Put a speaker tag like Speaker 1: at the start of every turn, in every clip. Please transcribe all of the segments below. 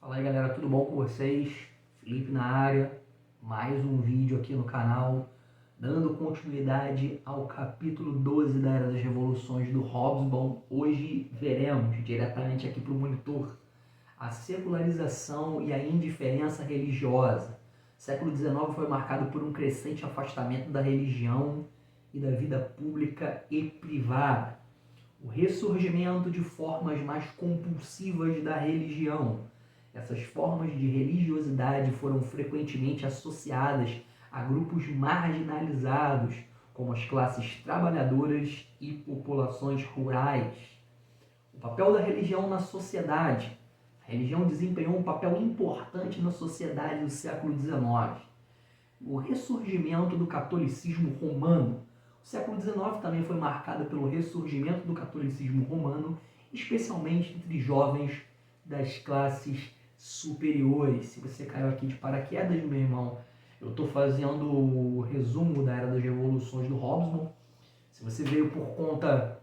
Speaker 1: Fala aí galera, tudo bom com vocês? Felipe na área, mais um vídeo aqui no canal, dando continuidade ao capítulo 12 da Era das Revoluções do Hobsbawm. Hoje veremos, diretamente aqui para o monitor, a secularização e a indiferença religiosa. O século XIX foi marcado por um crescente afastamento da religião e da vida pública e privada. O ressurgimento de formas mais compulsivas da religião. Essas formas de religiosidade foram frequentemente associadas a grupos marginalizados, como as classes trabalhadoras e populações rurais. O papel da religião na sociedade. A religião desempenhou um papel importante na sociedade do século XIX. O ressurgimento do catolicismo romano. O século XIX também foi marcado pelo ressurgimento do catolicismo romano, especialmente entre jovens das classes superiores. Se você caiu aqui de paraquedas, meu irmão, eu estou fazendo o resumo da Era das Revoluções do Hobsbawm. Se você veio por conta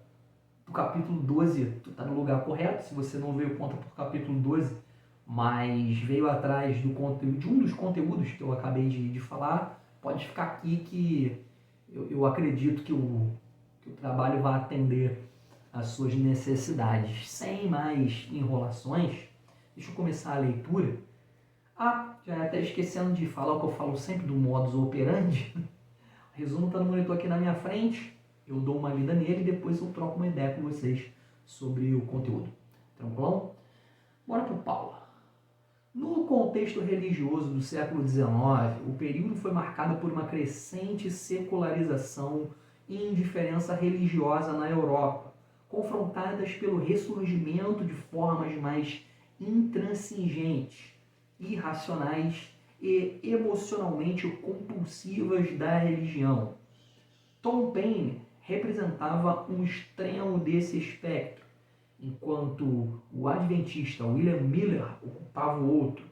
Speaker 1: do capítulo 12, tu está no lugar correto. Se você não veio por conta do capítulo 12, mas veio atrás do conteúdo, de um dos conteúdos que eu acabei de falar, pode ficar aqui que eu acredito que o trabalho vai atender às suas necessidades. Sem mais enrolações, deixa eu começar a leitura. Já até esquecendo de falar o que eu falo sempre do modus operandi. O resumo está no monitor aqui na minha frente. Eu dou uma lida nele e depois eu troco uma ideia com vocês sobre o conteúdo. Tranquilão? Bora pro pau. No contexto religioso do século XIX, o período foi marcado por uma crescente secularização e indiferença religiosa na Europa, confrontadas pelo ressurgimento de formas mais intransigentes, irracionais e emocionalmente compulsivas da religião. Tom Paine representava um extremo desse espectro, enquanto o adventista William Miller ocupava o outro.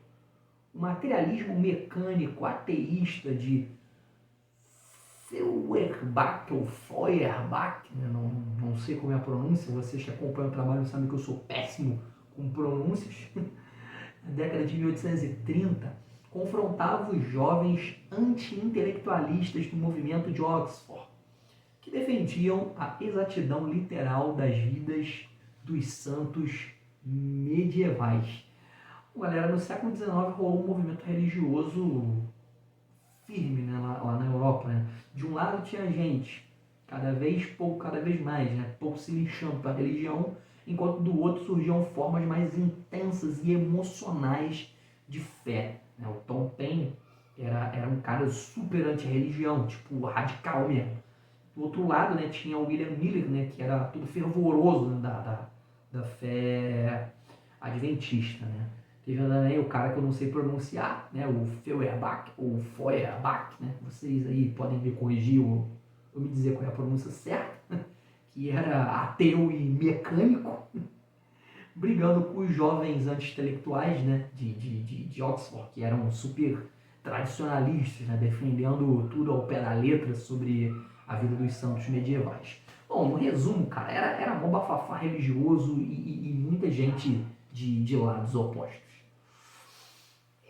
Speaker 1: O materialismo mecânico ateísta de Feuerbach ou Feuerbach, não sei como é a pronúncia, vocês que acompanham o trabalho sabem que eu sou péssimo com pronúncias, na década de 1830, confrontava os jovens anti-intelectualistas do movimento de Oxford, que defendiam a exatidão literal das vidas dos santos medievais. Galera, no século XIX rolou um movimento religioso firme, né, lá na Europa. Né? De um lado tinha gente, cada vez mais, né, pouco se lixando para a religião, enquanto do outro surgiam formas mais intensas e emocionais de fé. Né? O Tom Paine era um cara super anti-religião, tipo radical mesmo. Do outro lado, né, tinha o William Miller, né, que era todo fervoroso, né, da fé adventista. Né? Teve também o cara que eu não sei pronunciar, né, o Feuerbach, ou Feuerbach, né, vocês aí podem me corrigir ou me dizer qual é a pronúncia certa, que era ateu e mecânico, brigando com os jovens anti-intelectuais, né, de Oxford, que eram super tradicionalistas, né, defendendo tudo ao pé da letra sobre a vida dos santos medievais. Bom, no resumo, cara, era mó bafafá religioso e muita gente de lados opostos.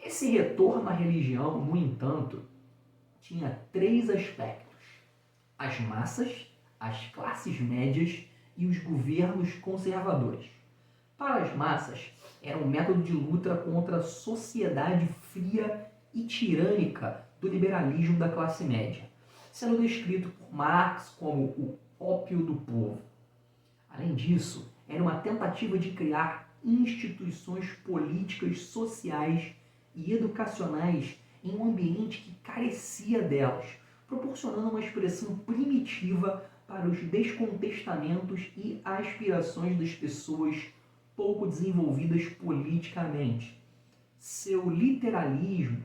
Speaker 1: Esse retorno à religião, no entanto, tinha três aspectos: as massas, as classes médias e os governos conservadores. Para as massas, era um método de luta contra a sociedade fria e tirânica do liberalismo da classe média, sendo descrito por Marx como o ópio do povo. Além disso, era uma tentativa de criar instituições políticas, sociais e educacionais em um ambiente que carecia delas, proporcionando uma expressão primitiva para os descontentamentos e aspirações das pessoas pouco desenvolvidas politicamente. Seu literalismo,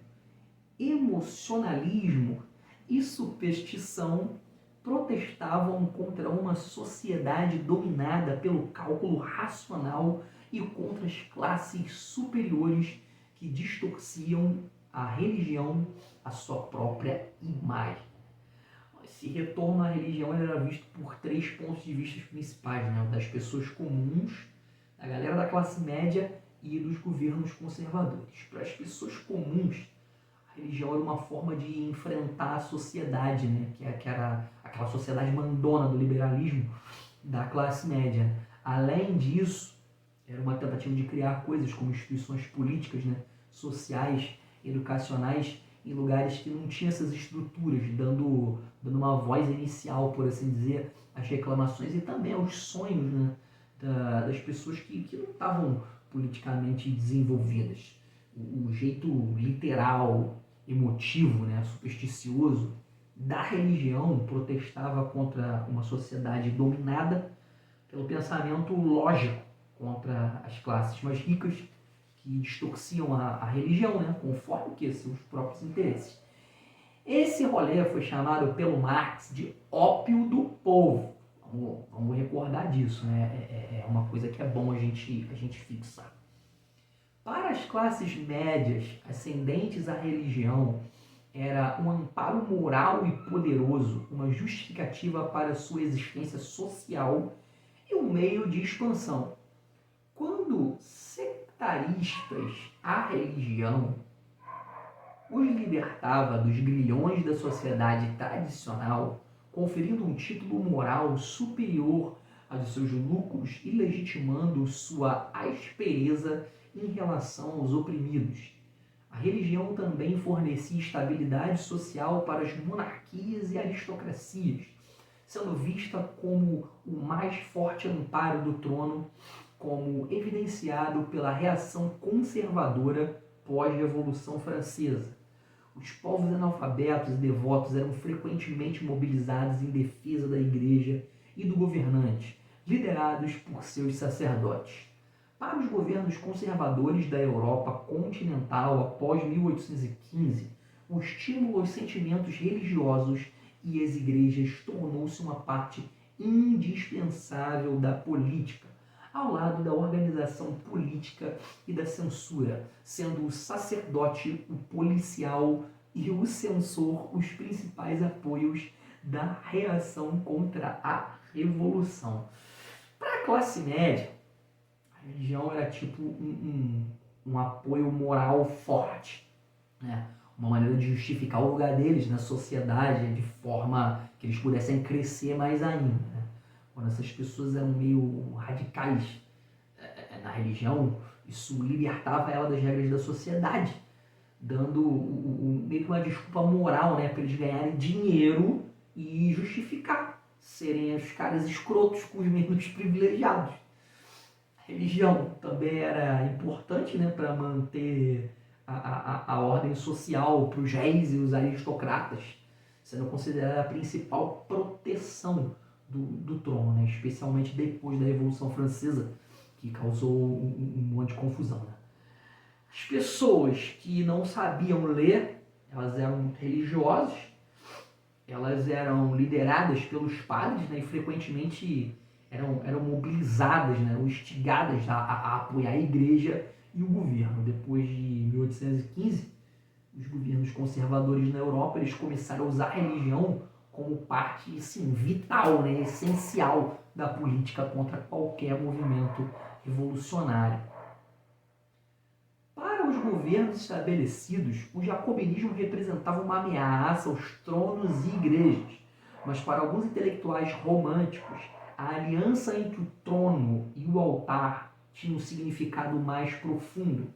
Speaker 1: emocionalismo e superstição protestavam contra uma sociedade dominada pelo cálculo racional e contra as classes superiores que distorciam a religião à sua própria imagem. Esse retorno à religião era visto por três pontos de vista principais, né? Das pessoas comuns, da galera da classe média e dos governos conservadores. Para as pessoas comuns, a religião era uma forma de enfrentar a sociedade, né? que era aquela sociedade mandona do liberalismo da classe média. Além disso, era uma tentativa de criar coisas como instituições políticas, né? Sociais, educacionais, em lugares que não tinham essas estruturas, dando uma voz inicial, por assim dizer, às reclamações e também aos sonhos, né? Das pessoas que não estavam politicamente desenvolvidas. O jeito literal, emotivo, né, supersticioso da religião protestava contra uma sociedade dominada pelo pensamento lógico, contra as classes mais ricas que distorciam a religião, né, conforme que seus próprios interesses. Esse rolê foi chamado pelo Marx de ópio do povo. Vamos recordar disso, né? É uma coisa que é bom a gente fixar. Para as classes médias ascendentes à religião, era um amparo moral e poderoso, uma justificativa para sua existência social e um meio de expansão. Quando sectaristas, a religião os libertava dos grilhões da sociedade tradicional, conferindo um título moral superior aos seus lucros e legitimando sua aspereza em relação aos oprimidos. A religião também fornecia estabilidade social para as monarquias e aristocracias, sendo vista como o mais forte amparo do trono, como evidenciado pela reação conservadora pós-Revolução Francesa. Os povos analfabetos e devotos eram frequentemente mobilizados em defesa da igreja e do governante, liderados por seus sacerdotes. Para os governos conservadores da Europa continental após 1815, o estímulo aos sentimentos religiosos e às igrejas tornou-se uma parte indispensável da política, ao lado da organização política e da censura, sendo o sacerdote, o policial e o censor os principais apoios da reação contra a revolução. Para a classe média, a religião era tipo um apoio moral forte, né? Uma maneira de justificar o lugar deles na sociedade de forma que eles pudessem crescer mais ainda, né? Quando essas pessoas eram meio radicais na religião, isso libertava ela das regras da sociedade, dando meio que uma desculpa moral, né, para eles ganharem dinheiro e justificar serem os caras escrotos com os menos privilegiados. A religião também era importante, né, para manter a ordem social para os reis e os aristocratas, sendo considerada a principal proteção do trono, né? Especialmente depois da Revolução Francesa, que causou um monte de confusão. Né? As pessoas que não sabiam ler, elas eram religiosas, elas eram lideradas pelos padres, né? E frequentemente eram mobilizadas, né? Ou instigadas a apoiar a igreja e o governo. Depois de 1815, os governos conservadores na Europa eles começaram a usar a religião como parte assim, vital, né, essencial da política contra qualquer movimento revolucionário. Para os governos estabelecidos, o jacobinismo representava uma ameaça aos tronos e igrejas, mas para alguns intelectuais românticos, a aliança entre o trono e o altar tinha um significado mais profundo.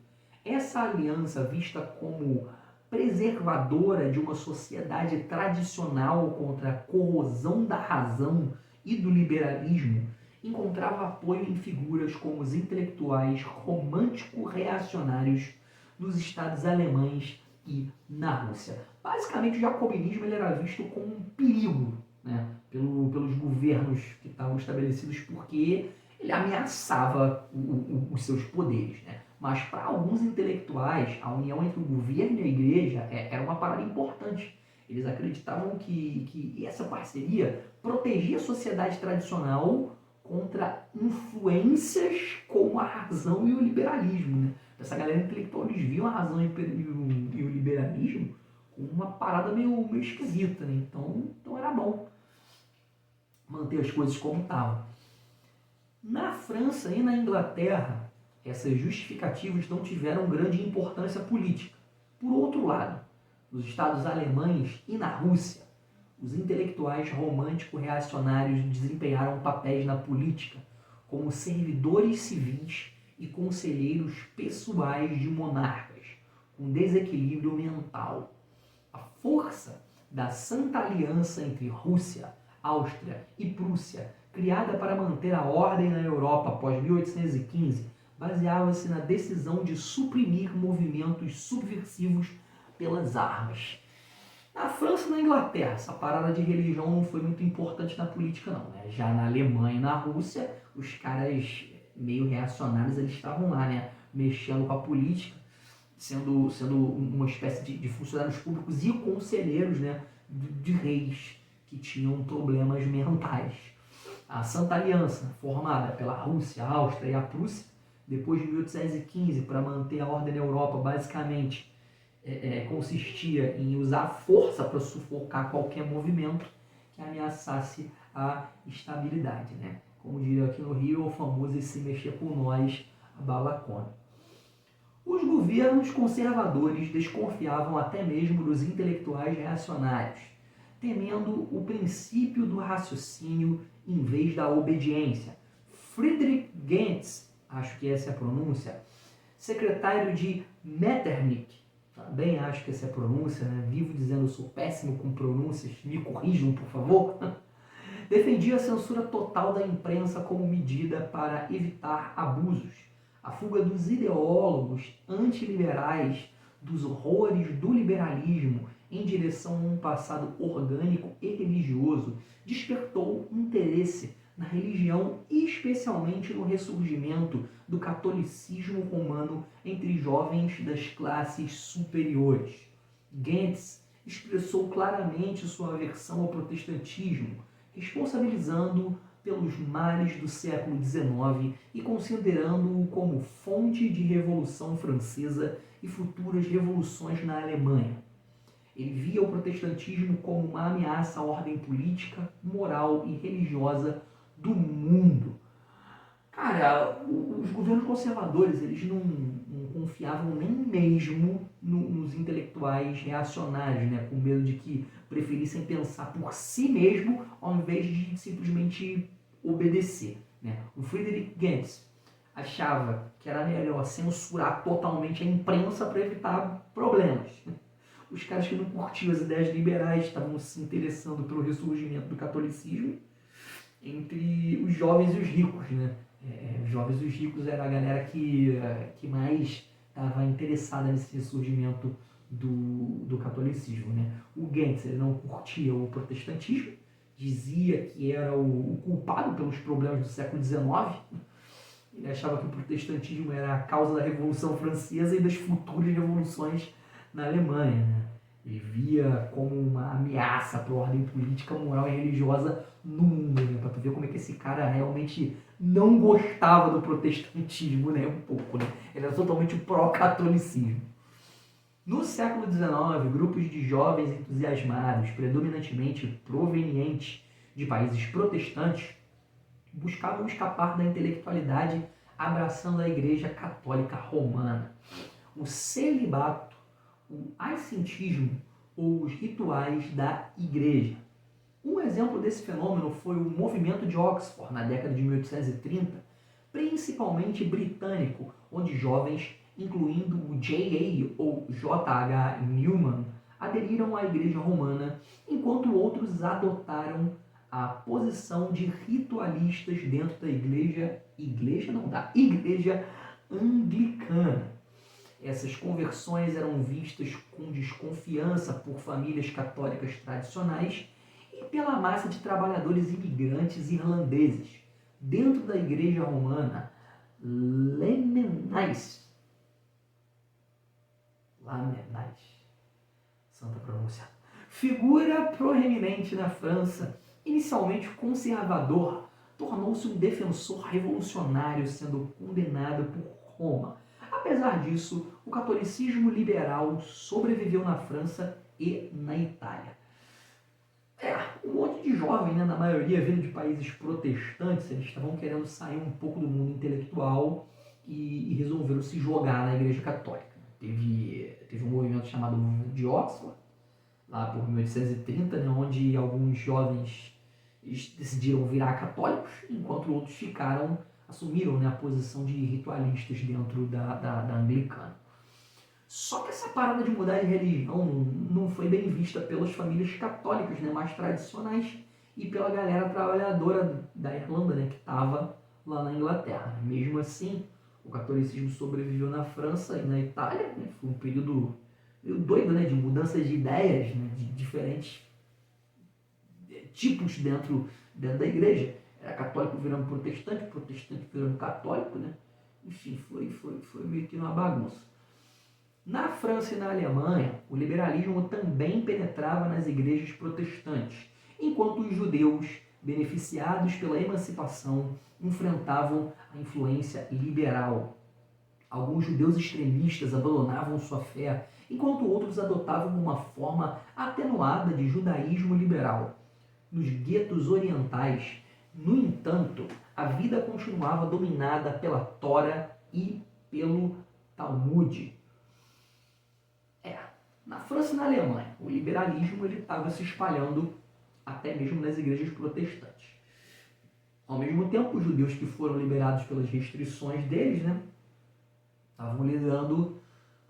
Speaker 1: Essa aliança, vista como preservadora de uma sociedade tradicional contra a corrosão da razão e do liberalismo, encontrava apoio em figuras como os intelectuais romântico-reacionários nos estados alemães e na Rússia. Basicamente, o jacobinismo ele era visto como um perigo, né, pelos governos que estavam estabelecidos, porque ele ameaçava os seus poderes, né? Mas para alguns intelectuais, a união entre o governo e a igreja era uma parada importante. Eles acreditavam que essa parceria protegia a sociedade tradicional contra influências como a razão e o liberalismo. Né? Essa galera intelectual, eles viam a razão e o liberalismo como uma parada meio esquisita. Né? Então era bom manter as coisas como estavam. Na França e na Inglaterra, essas justificativas não tiveram grande importância política. Por outro lado, nos estados alemães e na Rússia, os intelectuais romântico-reacionários desempenharam papéis na política como servidores civis e conselheiros pessoais de monarcas, com desequilíbrio mental. A força da Santa Aliança entre Rússia, Áustria e Prússia, criada para manter a ordem na Europa após 1815, baseava-se na decisão de suprimir movimentos subversivos pelas armas. Na França e na Inglaterra, essa parada de religião não foi muito importante na política, não, né? Já na Alemanha e na Rússia, os caras meio reacionários, eles estavam lá, né? Mexendo com a política, sendo uma espécie de funcionários públicos e conselheiros, né? De reis que tinham problemas mentais. A Santa Aliança, formada pela Rússia, a Áustria e a Prússia, depois de 1815, para manter a ordem na Europa, basicamente consistia em usar força para sufocar qualquer movimento que ameaçasse a estabilidade, né? Como diria aqui no Rio, o famoso "e se mexer com nós, a bala come". Os governos conservadores desconfiavam até mesmo dos intelectuais reacionários, temendo o princípio do raciocínio em vez da obediência. Friedrich Gentz, acho que essa é a pronúncia, secretário de Metternich, também acho que essa é a pronúncia, né? Vivo dizendo eu sou péssimo com pronúncias, me corrijam, por favor. Defendia a censura total da imprensa como medida para evitar abusos, a fuga dos ideólogos antiliberais, dos horrores do liberalismo em direção a um passado orgânico e religioso, despertou interesse na religião, especialmente no ressurgimento do catolicismo romano entre jovens das classes superiores. Gentz expressou claramente sua aversão ao protestantismo, responsabilizando-o pelos males do século XIX e considerando-o como fonte de Revolução Francesa e futuras revoluções na Alemanha. Ele via o protestantismo como uma ameaça à ordem política, moral e religiosa do mundo. Cara, os governos conservadores, eles não confiavam nem mesmo nos intelectuais reacionários, né? Com medo de que preferissem pensar por si mesmo ao invés de simplesmente obedecer, né? O Friedrich Gentz achava que era melhor censurar totalmente a imprensa para evitar problemas. Os caras que não curtiam as ideias liberais estavam se interessando pelo ressurgimento do catolicismo entre os jovens e os ricos, né? Os jovens e os ricos era a galera que mais estava interessada nesse ressurgimento do catolicismo, né? O Gentz, ele não curtia o protestantismo, dizia que era o culpado pelos problemas do século XIX. Ele achava que o protestantismo era a causa da Revolução Francesa e das futuras revoluções na Alemanha, né? Ele via como uma ameaça para a ordem política, moral e religiosa no mundo, né? Para tu ver como é que esse cara realmente não gostava do protestantismo, né? Um pouco, né? Ele era totalmente pró-catolicismo. No século XIX, grupos de jovens entusiasmados, predominantemente provenientes de países protestantes, buscavam escapar da intelectualidade abraçando a Igreja Católica Romana. O celibato, o ascetismo ou os rituais da Igreja. Um exemplo desse fenômeno foi o movimento de Oxford, na década de 1830, principalmente britânico, onde jovens, incluindo o J.A. ou J.H. Newman, aderiram à Igreja Romana, enquanto outros adotaram a posição de ritualistas dentro da da Igreja Anglicana. Essas conversões eram vistas com desconfiança por famílias católicas tradicionais e pela massa de trabalhadores imigrantes irlandeses. Dentro da Igreja Romana, Lamennais, santa pronúncia, figura proeminente na França, inicialmente conservador, tornou-se um defensor revolucionário, sendo condenado por Roma. Apesar disso, o catolicismo liberal sobreviveu na França e na Itália. Um monte de jovem, né, na maioria vindo de países protestantes, eles estavam querendo sair um pouco do mundo intelectual e resolveram se jogar na Igreja Católica. Teve um movimento chamado Movimento de Oxford, lá por 1830, né, onde alguns jovens decidiram virar católicos, enquanto outros assumiram, né, a posição de ritualistas dentro da anglicana. Só que essa parada de mudar de religião não foi bem vista pelas famílias católicas, né, mais tradicionais, e pela galera trabalhadora da Irlanda, né, que estava lá na Inglaterra. Mesmo assim, o catolicismo sobreviveu na França e na Itália, né, foi um período meio doido, né, de mudanças de ideias, né, de diferentes tipos dentro da igreja. Era católico virando protestante, protestante virando católico, né? Enfim, foi meio que uma bagunça. Na França e na Alemanha, o liberalismo também penetrava nas igrejas protestantes, enquanto os judeus, beneficiados pela emancipação, enfrentavam a influência liberal. Alguns judeus extremistas abandonavam sua fé, enquanto outros adotavam uma forma atenuada de judaísmo liberal. Nos guetos orientais, no entanto, a vida continuava dominada pela Tora e pelo Talmud. Na França e na Alemanha, o liberalismo estava se espalhando até mesmo nas igrejas protestantes. Ao mesmo tempo, os judeus que foram liberados pelas restrições deles, né, estavam lidando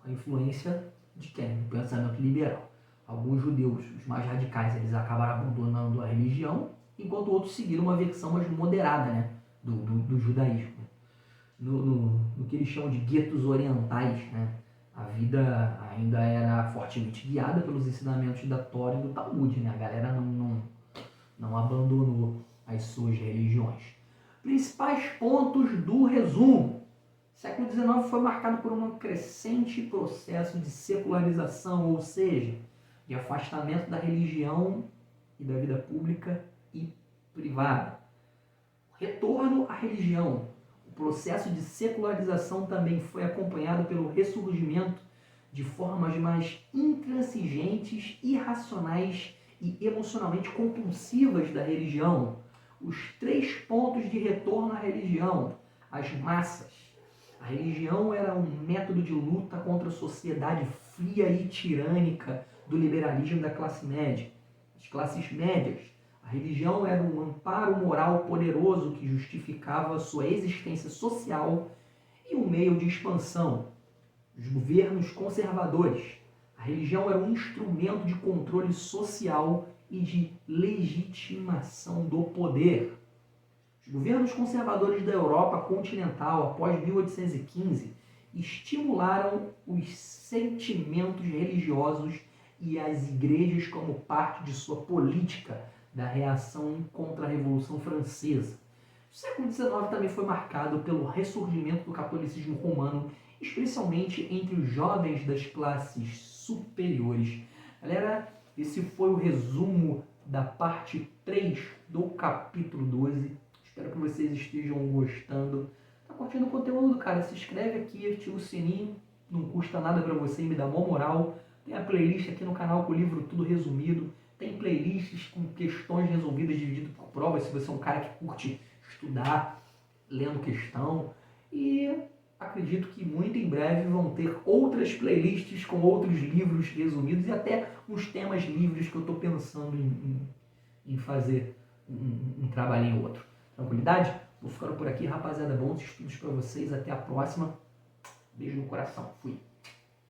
Speaker 1: com a influência de quem? Do pensamento liberal. Alguns judeus, os mais radicais, eles acabaram abandonando a religião, enquanto outros seguiram uma versão mais moderada, né, do judaísmo. No que eles chamam de guetos orientais, né, a vida ainda era fortemente guiada pelos ensinamentos da Tora e do Talmud, né? A galera não abandonou as suas religiões. Principais pontos do resumo. O século XIX foi marcado por um crescente processo de secularização, ou seja, de afastamento da religião e da vida pública e privada. Retorno à religião. O processo de secularização também foi acompanhado pelo ressurgimento de formas mais intransigentes, irracionais e emocionalmente compulsivas da religião. Os 3 pontos de retorno à religião. As massas. A religião era um método de luta contra a sociedade fria e tirânica do liberalismo da classe média. As classes médias. A religião era um amparo moral poderoso que justificava sua existência social e um meio de expansão. Os governos conservadores. A religião era um instrumento de controle social e de legitimação do poder. Os governos conservadores da Europa continental, após 1815, estimularam os sentimentos religiosos e as igrejas como parte de sua política da reação contra a Revolução Francesa. O século XIX também foi marcado pelo ressurgimento do catolicismo romano, especialmente entre os jovens das classes superiores. Galera, esse foi o resumo da parte 3 do capítulo 12. Espero que vocês estejam gostando. Tá curtindo o conteúdo, cara? Se inscreve aqui, ativa o sininho, não custa nada pra você, me dá mó moral. Tem a playlist aqui no canal com o livro tudo resumido. Tem playlists com questões resolvidas divididas por provas, se você é um cara que curte estudar, lendo questão. E acredito que muito em breve vão ter outras playlists com outros livros resumidos e até uns temas livres que eu estou pensando em fazer um trabalhinho ou outro. Tranquilidade? Vou ficando por aqui, rapaziada. Bons estudos para vocês. Até a próxima. Beijo no coração. Fui.